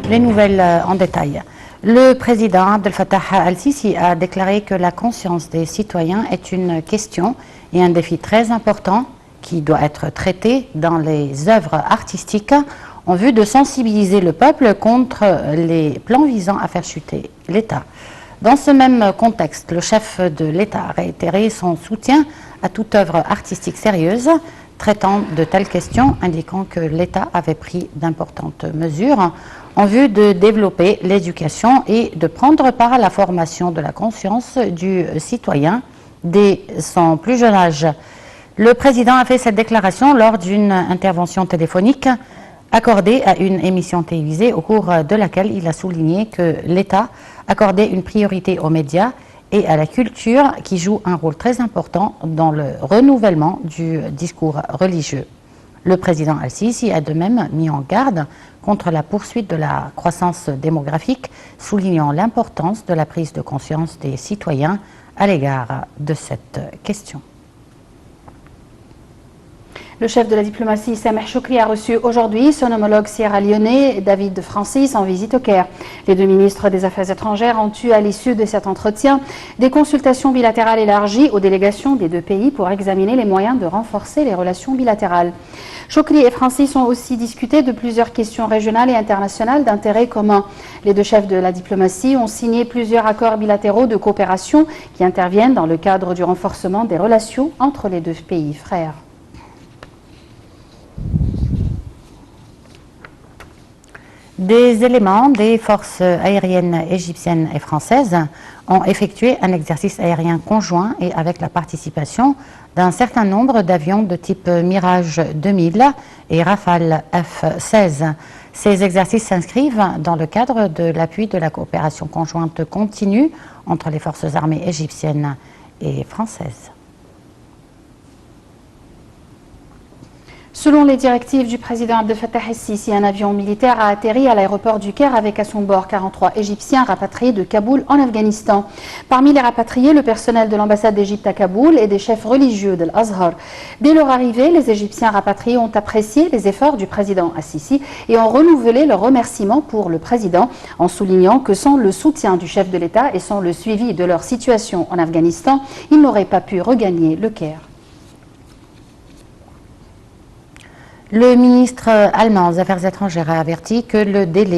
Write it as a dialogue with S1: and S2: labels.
S1: Les nouvelles en détail. Le président Abdel Fattah al-Sisi a déclaré que la conscience des citoyens est une question et un défi très important qui doit être traité dans les œuvres artistiques en vue de sensibiliser le peuple contre les plans visant à faire chuter l'État. Dans ce même contexte, le chef de l'État a réitéré son soutien à toute œuvre artistique sérieuse traitant de telles questions, indiquant que l'État avait pris d'importantes mesures en vue de développer l'éducation et de prendre part à la formation de la conscience du citoyen dès son plus jeune âge. Le président a fait cette déclaration lors d'une intervention téléphonique accordée à une émission télévisée au cours de laquelle il a souligné que l'État accordait une priorité aux médias et à la culture qui joue un rôle très important dans le renouvellement du discours religieux. Le président al-Sisi a de même mis en garde contre la poursuite de la croissance démographique, soulignant l'importance de la prise de conscience des citoyens à l'égard de cette question.
S2: Le chef de la diplomatie, Sameh Choukri, a reçu aujourd'hui son homologue sierra-léonais, David Francis, en visite au Caire. Les deux ministres des Affaires étrangères ont eu, à l'issue de cet entretien, des consultations bilatérales élargies aux délégations des deux pays pour examiner les moyens de renforcer les relations bilatérales. Choukri et Francis ont aussi discuté de plusieurs questions régionales et internationales d'intérêt commun. Les deux chefs de la diplomatie ont signé plusieurs accords bilatéraux de coopération qui interviennent dans le cadre du renforcement des relations entre les deux pays frères.
S1: Des éléments des forces aériennes égyptiennes et françaises ont effectué un exercice aérien conjoint et avec la participation d'un certain nombre d'avions de type Mirage 2000 et Rafale F-16. Ces exercices s'inscrivent dans le cadre de l'appui de la coopération conjointe continue entre les forces armées égyptiennes et françaises.
S2: Selon les directives du président Abdel Fattah al-Sisi, un avion militaire a atterri à l'aéroport du Caire avec à son bord 43 Égyptiens rapatriés de Kaboul en Afghanistan. Parmi les rapatriés, le personnel de l'ambassade d'Égypte à Kaboul et des chefs religieux de l'Azhar. Dès leur arrivée, les Égyptiens rapatriés ont apprécié les efforts du président al-Sisi et ont renouvelé leurs remerciements pour le président en soulignant que sans le soutien du chef de l'État et sans le suivi de leur situation en Afghanistan, ils n'auraient pas pu regagner le Caire.
S1: Le ministre allemand des Affaires étrangères a averti que le délai